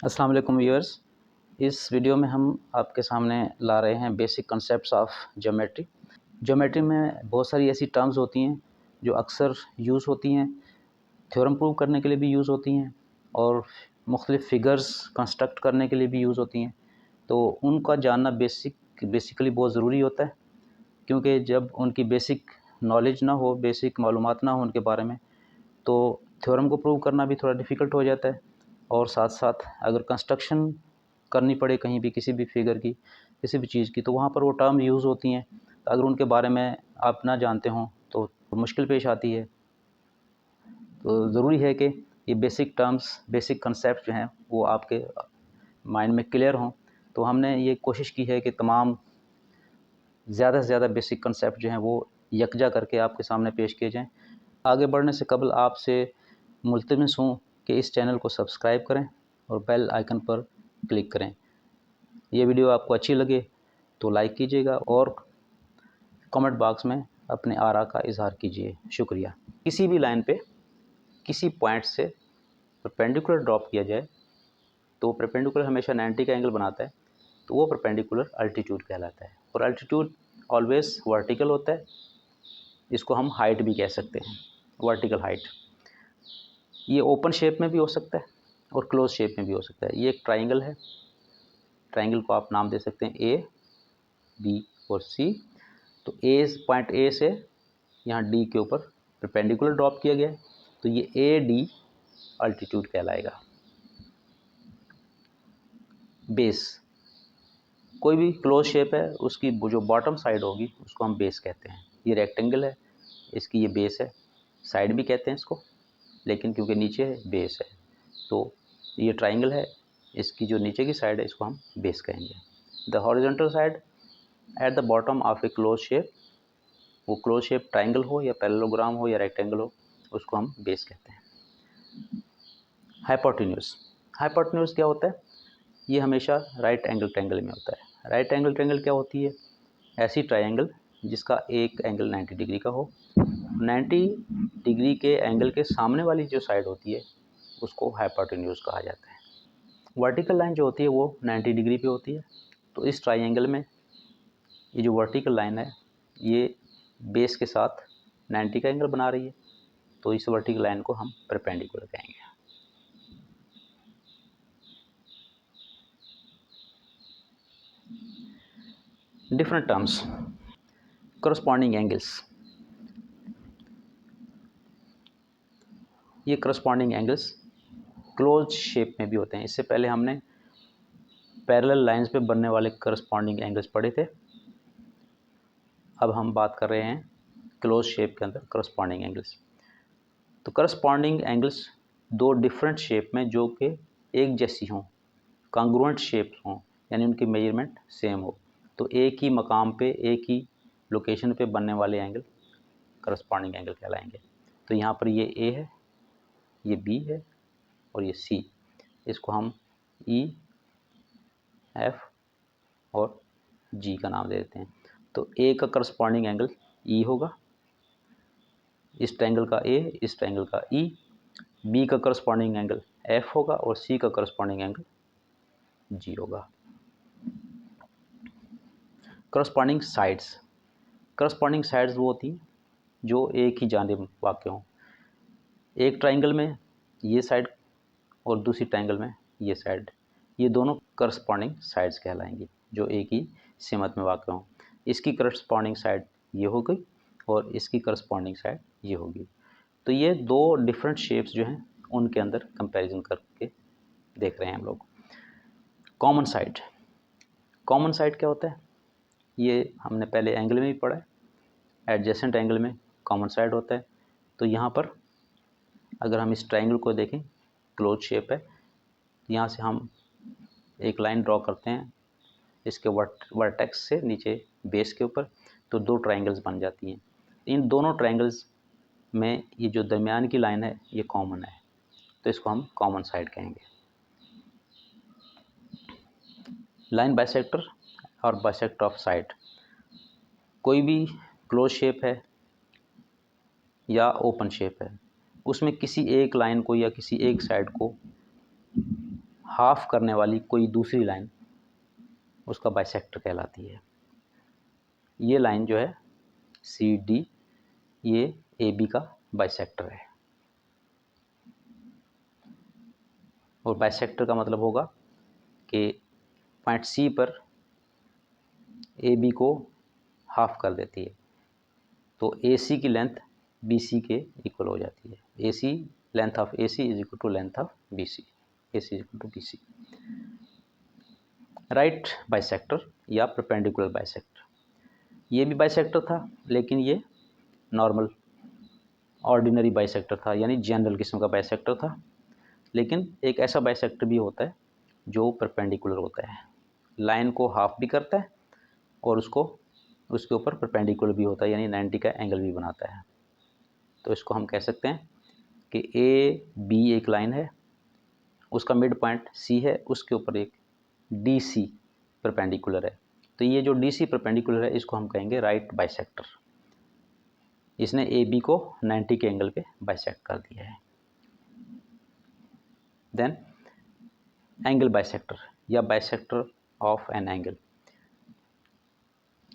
अस्सलाम वालेकुम व्यूअर्स। इस वीडियो में हम आपके सामने ला रहे हैं basic concepts of geometry. Geometry में बहुत सारी ऐसी टर्म्स होती हैं जो अक्सर यूज़ होती हैं, थ्योरम प्रूव करने के लिए भी यूज़ होती हैं और मुख्तलिफ़ फिगर्स कंस्ट्रक्ट करने के लिए भी यूज़ होती हैं। तो उनका जानना बेसिकली बहुत ज़रूरी होता है, क्योंकि जब उनकी बेसिक नॉलेज ना हो, बेसिक मालूमात ना हो उनके बारे में, तो थ्योरम को प्रूव करना भी थोड़ा डिफ़िकल्ट हो जाता है। और साथ साथ अगर कंस्ट्रक्शन करनी पड़े कहीं भी किसी भी फिगर की, किसी भी चीज़ की, तो वहाँ पर वो टर्म यूज़ होती हैं। तो अगर उनके बारे में आप ना जानते हों तो मुश्किल पेश आती है। तो ज़रूरी है कि ये बेसिक टर्म्स, बेसिक कंसेप्ट जो हैं वो आपके माइंड में क्लियर हों। तो हमने ये कोशिश की है कि तमाम ज़्यादा से ज़्यादा बेसिक कंसेप्ट जो हैं वो यकजा करके आपके सामने पेश किए जाएँ। आगे बढ़ने से कबल आपसे मुल्तमस हूँ कि इस चैनल को सब्सक्राइब करें और बेल आइकन पर क्लिक करें। ये वीडियो आपको अच्छी लगे तो लाइक कीजिएगा और कमेंट बॉक्स में अपने आरा का इजहार कीजिए। शुक्रिया। किसी भी लाइन पे किसी पॉइंट से परपेंडिकुलर ड्रॉप किया जाए तो परपेंडिकुलर हमेशा 90 का एंगल बनाता है, तो वो परपेंडिकुलर अल्टीट्यूड कहलाता है। और अल्टीट्यूड ऑलवेज वर्टिकल होता है। इसको हम हाइट भी कह सकते हैं, वर्टिकल हाइट। ये ओपन शेप में भी हो सकता है और क्लोज शेप में भी हो सकता है। ये एक ट्राइंगल है। ट्राइंगल को आप नाम दे सकते हैं ए, बी और सी। तो ए, पॉइंट ए से यहाँ डी के ऊपर परपेंडिकुलर ड्रॉप किया गया है, तो ये ए डी अल्टीट्यूड कहलाएगा। बेस, कोई भी क्लोज शेप है उसकी जो बॉटम साइड होगी उसको हम बेस कहते हैं। ये रेक्टेंगल है, इसकी ये बेस है। साइड भी कहते हैं इसको, लेकिन क्योंकि नीचे है बेस है, तो ये ट्राइंगल है, इसकी जो नीचे की साइड है इसको हम बेस कहेंगे। The horizontal side at the bottom of A close shape, वो क्लोज शेप ट्राइंगल हो या पैरेललोग्राम हो या रेक्टेंगल हो, उसको हम बेस कहते हैं। हाइपोटेन्यूज, हाइपोटेन्यूज क्या होता है? ये हमेशा राइट एंगल ट्रायंगल में होता है। राइट एंगल ट्रायंगल क्या होती है? ऐसी ट्रायंगल जिसका एक एंगल 90 डिग्री का हो। 90 डिग्री के एंगल के सामने वाली जो साइड होती है उसको हाइपोटेन्यूज कहा जाता है। वर्टिकल लाइन जो होती है वो 90 डिग्री पे होती है। तो इस ट्रायंगल में ये जो वर्टिकल लाइन है ये बेस के साथ 90 का एंगल बना रही है, तो इस वर्टिकल लाइन को हम परपेंडिकुलर कहेंगे। Different terms, corresponding angles. ये करस्पॉन्डिंग एंगल्स क्लोज शेप में भी होते हैं। इससे पहले हमने पैरेलल लाइंस पे बनने वाले करस्पॉन्डिंग एंगल्स पढ़े थे। अब हम बात कर रहे हैं क्लोज शेप के अंदर करस्पॉन्डिंग एंगल्स। तो करस्पॉन्डिंग एंगल्स दो डिफरेंट शेप में जो कि एक जैसी हों, कॉन्ग्रुएंट शेप्स हों, यानी उनकी मेजरमेंट सेम हो, तो एक ही मकाम पे, एक ही लोकेशन पे बनने वाले एंगल करस्पॉन्डिंग एंगल कहलाएंगे। तो यहाँ पर ये ए है, ये बी है और ये सी। इसको हम ई, एफ और जी का नाम दे देते हैं। तो ए का करस्पॉन्डिंग एंगल ई होगा, इस ट्रायंगल का ए, इस ट्रायंगल का ई। बी का करस्पॉन्डिंग एंगल एफ होगा और सी का करस्पॉन्डिंग एंगल जी होगा। करस्पॉन्डिंग साइड्स, करस्पॉन्डिंग साइड्स वो होती हैं जो एक ही जानिब वाक़ हों। एक ट्रायंगल में ये साइड और दूसरी ट्रायंगल में ये साइड, ये दोनों करस्पॉन्डिंग साइड्स कहलाएंगी जो एक ही सिमत में वाक़ हों। इसकी करस्पॉन्डिंग साइड ये हो गई और इसकी करस्पॉन्डिंग साइड ये होगी। तो ये दो डिफरेंट शेप्स जो हैं उनके अंदर कंपैरिजन करके देख रहे हैं हम लोग। कॉमन साइड, कॉमन साइड क्या होता है? ये हमने पहले एंगल में भी पढ़ा है। एडजेसेंट एंगल में कॉमन साइड होता है। तो यहाँ पर अगर हम इस ट्रायंगल को देखें, क्लोज शेप है, यहाँ से हम एक लाइन ड्रॉ करते हैं इसके वर्टेक्स से नीचे बेस के ऊपर, तो दो ट्रायंगल्स बन जाती हैं। इन दोनों ट्रायंगल्स में ये जो दरमियान की लाइन है ये कॉमन है, तो इसको हम कॉमन साइड कहेंगे। लाइन बाइसेक्टर और बाइसेक्टर ऑफ साइड, कोई भी क्लोज शेप है या ओपन शेप है, उसमें किसी एक लाइन को या किसी एक साइड को हाफ करने वाली कोई दूसरी लाइन उसका बाइसेक्टर कहलाती है। ये लाइन जो है सी डी, ये ए बी का बाइसेक्टर है। और बाइसेक्टर का मतलब होगा कि पॉइंट सी पर ए बी को हाफ कर देती है, तो ए सी की लेंथ बी सी के इक्वल हो जाती है। A C, length of A C is equal to length of B C, A C is equal to B C. Right bisector या परपेंडिकुलर बाइसेक्टर, ये भी बाइसेक्टर था लेकिन ये नॉर्मल ऑर्डिनरी बाइसेक्टर था, यानी जनरल किस्म का बाइसेक्टर था। लेकिन एक ऐसा बाइसेक्टर भी होता है जो परपेंडिकुलर होता है, लाइन को हाफ भी करता है और उसके ऊपर परपेंडिकुलर भी होता है, यानी 90 का एंगल भी बनाता है। तो इसको हम कह सकते हैं कि ए बी एक लाइन है, उसका मिड पॉइंट सी है, उसके ऊपर एक डी सी परपेंडिकुलर है। तो ये जो डी सी परपेंडिकुलर है इसको हम कहेंगे राइट बाइसेक्टर। इसने ए बी को 90 के एंगल पे बाइसेक्ट कर दिया है। देन एंगल बाइसेक्टर या बाइसेक्टर ऑफ एन एंगल।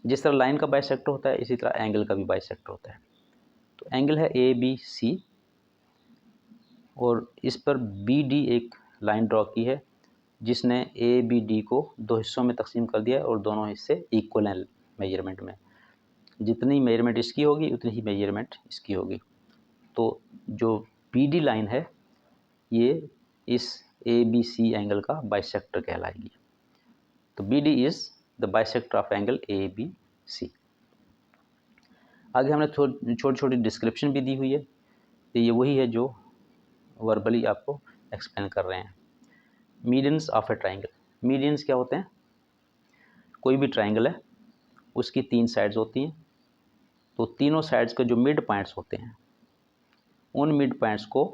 जिस तरह लाइन का बाइसेक्टर होता है इसी तरह एंगल का भी बाइसेक्टर होता है। तो एंगल है ए बी सी और इस पर बी डी एक लाइन ड्रॉ की है जिसने ए बी डी को दो हिस्सों में तकसीम कर दिया है और दोनों हिस्से इक्वल हैं मेजरमेंट में। जितनी मेजरमेंट इसकी होगी उतनी ही मेजरमेंट इसकी होगी। तो जो बी डी लाइन है ये इस ए बी सी एंगल का बाइसेक्टर कहलाएगी। तो B D is the bisector of angle A B C. आगे हमने छोटी छोटी डिस्क्रिप्शन भी दी हुई है, तो ये वही है जो वर्बली आपको एक्सप्लेन कर रहे हैं। Medians of a triangle. Medians क्या होते हैं? कोई भी ट्राइंगल है उसकी 3 साइड्स होती हैं, तो तीनों साइड्स के जो मिड पॉइंट्स होते हैं उन मिड पॉइंट्स को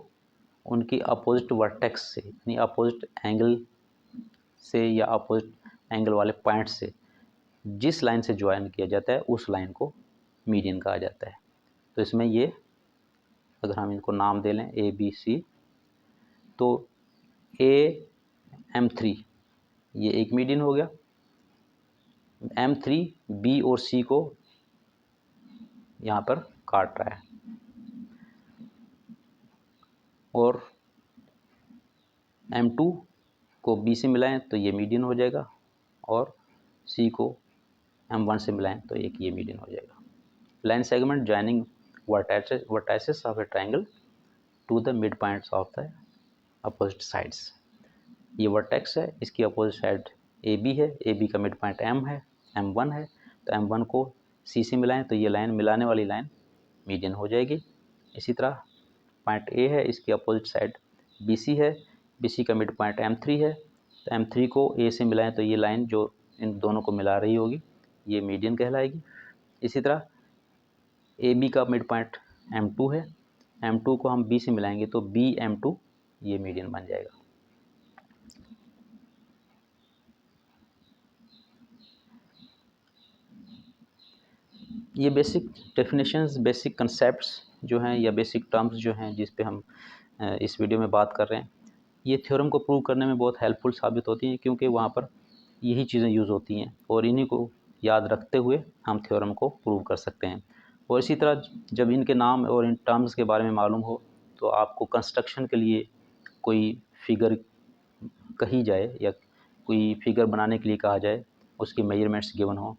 उनकी अपोजिट वर्टेक्स से, यानी अपोजिट एंगल से या अपोजिट एंगल वाले पॉइंट से जिस लाइन से ज्वाइन किया जाता है उस लाइन को मीडियन कहा जाता है। तो इसमें ये अगर हम इनको नाम दे लें ए बी सी, तो ए M3 ये एक मीडियन हो गया। M3 बी और सी को यहाँ पर काट रहा है और M2 को बी से मिलाएं तो ये मीडियन हो जाएगा और सी को M1 से मिलाएं तो एक ये मीडियन हो जाएगा। Line segment joining vertices of a triangle to the mid points of the opposite sides. ये वर्टेक्स है, इसकी अपोजिट साइड ए बी है, ए बी का मिड पॉइंट M है, M1 है, तो M1 को सी से मिलाएं तो ये लाइन मिलाने वाली लाइन मीडियन हो जाएगी। इसी तरह पॉइंट ए है, इसकी अपोजिट साइड बी सी है, बी सी का मिड पॉइंट M3 है, तो M3 को ए से मिलाएं तो ये लाइन जो इन दोनों को मिला रही होगी ये मीडियन कहलाएगी। इसी तरह ए बी का मिड पॉइंट M2 है, M2 को हम बी से मिलाएंगे तो बी M2 ये मीडियन बन जाएगा। ये बेसिक डेफिनेशंस, बेसिक कंसेप्ट्स जो हैं या बेसिक टर्म्स जो हैं जिस पे हम इस वीडियो में बात कर रहे हैं, ये थ्योरम को प्रूव करने में बहुत हेल्पफुल साबित होती हैं, क्योंकि वहाँ पर यही चीज़ें यूज़ होती हैं और इन्हीं को याद रखते हुए हम थ्योरम को प्रूव कर सकते हैं। और इसी तरह जब इनके नाम और इन टर्म्स के बारे में मालूम हो तो आपको कंस्ट्रक्शन के लिए कोई फिगर कही जाए या कोई फिगर बनाने के लिए कहा जाए, उसकी मेजरमेंट्स गिवन हो,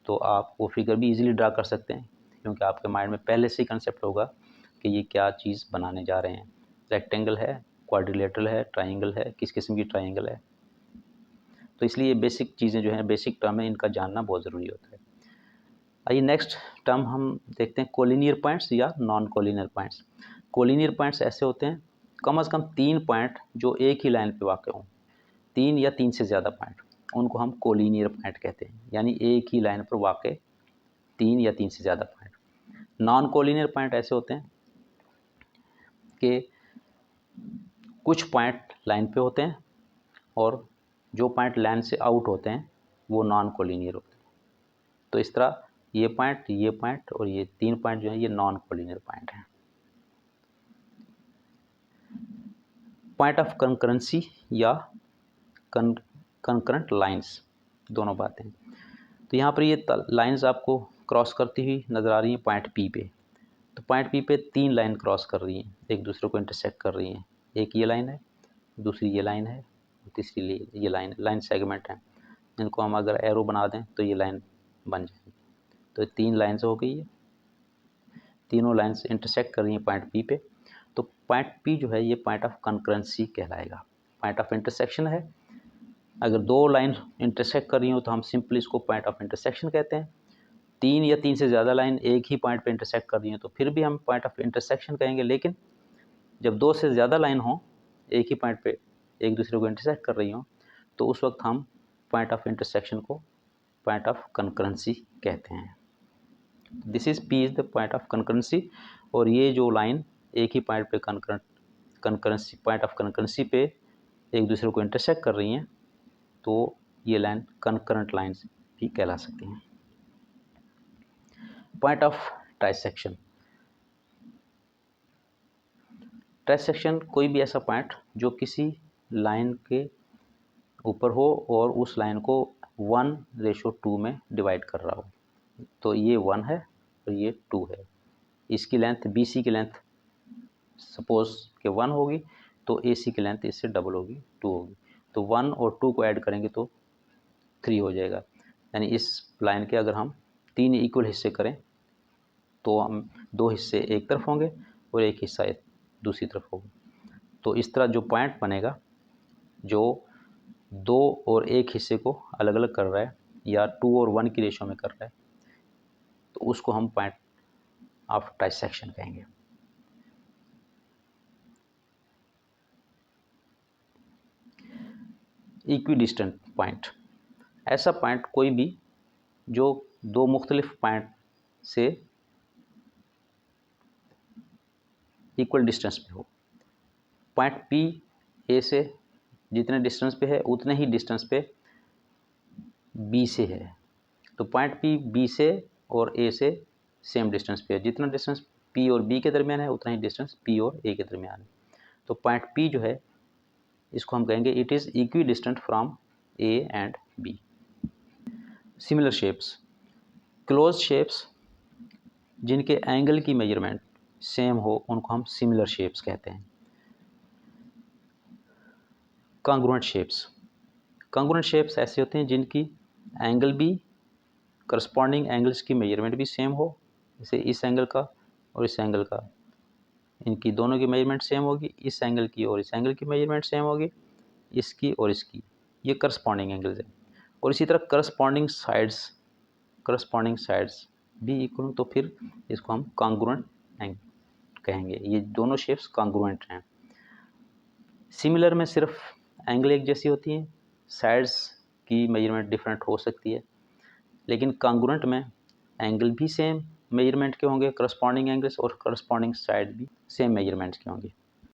तो आप वो फिगर भी इजीली ड्रा कर सकते हैं, क्योंकि आपके माइंड में पहले से ही कंसेप्ट होगा कि ये क्या चीज़ बनाने जा रहे हैं। रेक्टेंगल है, क्वाड्रिलेटरल है, ट्राइंगल है, किस किस्म की ट्राइंगल है। तो इसलिए ये बेसिक चीज़ें जो हैं, बेसिक टर्म है, इनका जानना बहुत ज़रूरी होता है। आइए नेक्स्ट टर्म हम देखते हैं, कोलिनियर पॉइंट्स या non collinear points. Collinear points ऐसे होते हैं कम से कम 3 पॉइंट जो एक ही लाइन पे वाक़ हों, 3 या 3 से ज़्यादा पॉइंट, उनको हम कोलिनियर पॉइंट कहते हैं, यानी एक ही लाइन पर वाक़ 3 या 3 से ज़्यादा पॉइंट। नॉन कोलिनियर पॉइंट ऐसे होते हैं कि कुछ पॉइंट लाइन पे होते हैं और जो पॉइंट लाइन से आउट होते हैं वो नॉन कोलिनियर होते हैं। तो इस तरह ये पॉइंट और ये 3 पॉइंट जो हैं ये नॉन कोलिनियर पॉइंट हैं। पॉइंट ऑफ कंकरेंसी या कंकरेंट लाइंस, दोनों बातें। तो यहाँ पर ये लाइंस आपको क्रॉस करती हुई नज़र आ रही हैं पॉइंट पी पे। तो पॉइंट पी पे 3 लाइन क्रॉस कर रही हैं, एक दूसरे को इंटरसेक्ट कर रही हैं। एक ये लाइन है, दूसरी ये लाइन है, तीसरी ये लाइन सेगमेंट है। इनको हम अगर एरो बना दें तो ये लाइन बन जाएगी। तो 3 लाइन्स हो गई है, तीनों लाइन्स इंटरसेक्ट कर रही हैं पॉइंट पी पे। तो पॉइंट पी जो है ये पॉइंट ऑफ कंकरेंसी कहलाएगा, पॉइंट ऑफ इंटरसेक्शन है। अगर 2 लाइन इंटरसेक्ट कर रही हो तो हम सिंपली इसको पॉइंट ऑफ इंटरसेक्शन कहते हैं। 3 या 3 से ज़्यादा लाइन एक ही पॉइंट पे इंटरसेक्ट कर रही हैं तो फिर भी हम पॉइंट ऑफ इंटरसेक्शन कहेंगे। लेकिन जब 2 से ज़्यादा लाइन हो एक ही पॉइंट पे एक दूसरे को इंटरसेक्ट कर रही हो तो उस वक्त हम पॉइंट ऑफ इंटरसेक्शन को पॉइंट ऑफ कंकरेंसी कहते हैं। This is P is the point of concurrency. और ये जो लाइन एक ही पॉइंट पे कंकरेंसी पॉइंट ऑफ कंकरेंसी पे एक दूसरे को इंटरसेक्ट कर रही हैं तो ये लाइन कंकरेंट लाइंस भी कहला सकती हैं। Point of trisection. ट्राइसेक्शन कोई भी ऐसा पॉइंट जो किसी लाइन के ऊपर हो और उस लाइन को 1:2 में डिवाइड कर रहा हो। तो ये 1 है और ये 2 है। इसकी लेंथ BC की लेंथ सपोज के 1 होगी तो AC की लेंथ इससे डबल होगी, 2 होगी। तो 1 और 2 को ऐड करेंगे तो 3 हो जाएगा। यानी इस लाइन के अगर हम 3 इक्वल हिस्से करें तो हम 2 हिस्से एक तरफ होंगे और एक हिस्सा दूसरी तरफ होगा। तो इस तरह जो पॉइंट बनेगा जो 2 और 1 हिस्से को अलग अलग कर रहा है या 2 और 1 की रेशो में कर रहा है तो उसको हम पॉइंट ऑफ ट्राइसेक्शन कहेंगे। इक्विडिस्टेंट पॉइंट, ऐसा पॉइंट कोई भी जो 2 मुख्तलिफ पॉइंट से इक्वल डिस्टेंस पे हो। पॉइंट P A से जितने डिस्टेंस पे है उतने ही डिस्टेंस पे B से है। तो पॉइंट P B से और A से सेम डिस्टेंस पे है। जितना डिस्टेंस P और B के दरमियान है उतना ही डिस्टेंस P और A के दरमियान है। तो पॉइंट P जो है इसको हम कहेंगे it is equi distant from A and B। Similar shapes, close shapes जिनके एंगल की मेजरमेंट सेम हो उनको हम सिमिलर शेप्स कहते हैं। कॉन्ग्रुएंट शेप्स, कॉन्ग्रुएंट शेप्स ऐसे होते हैं जिनकी एंगल भी करस्पॉन्डिंग एंगल्स की मेजरमेंट भी सेम हो। जैसे इस एंगल का और इस एंगल का, इनकी दोनों की मेजरमेंट सेम होगी। इस एंगल की और इस एंगल की मेजरमेंट सेम होगी, इसकी और इसकी। ये करस्पॉन्डिंग एंगल्स हैं। और इसी तरह करस्पॉन्डिंग साइड्स भी इक्वल हो तो फिर इसको हम कॉन्ग्रुएंट कहेंगे। ये दोनों शेप्स कॉन्ग्रुएंट हैं। सिमिलर में सिर्फ एंगल एक जैसी होती हैं, साइड्स की मेजरमेंट डिफरेंट हो सकती है। लेकिन कॉन्ग्रुएंट में एंगल भी सेम मेजरमेंट के होंगे, करस्पॉन्डिंग एंगल्स और करस्पॉन्डिंग साइड भी सेम मेजरमेंट्स के होंगे।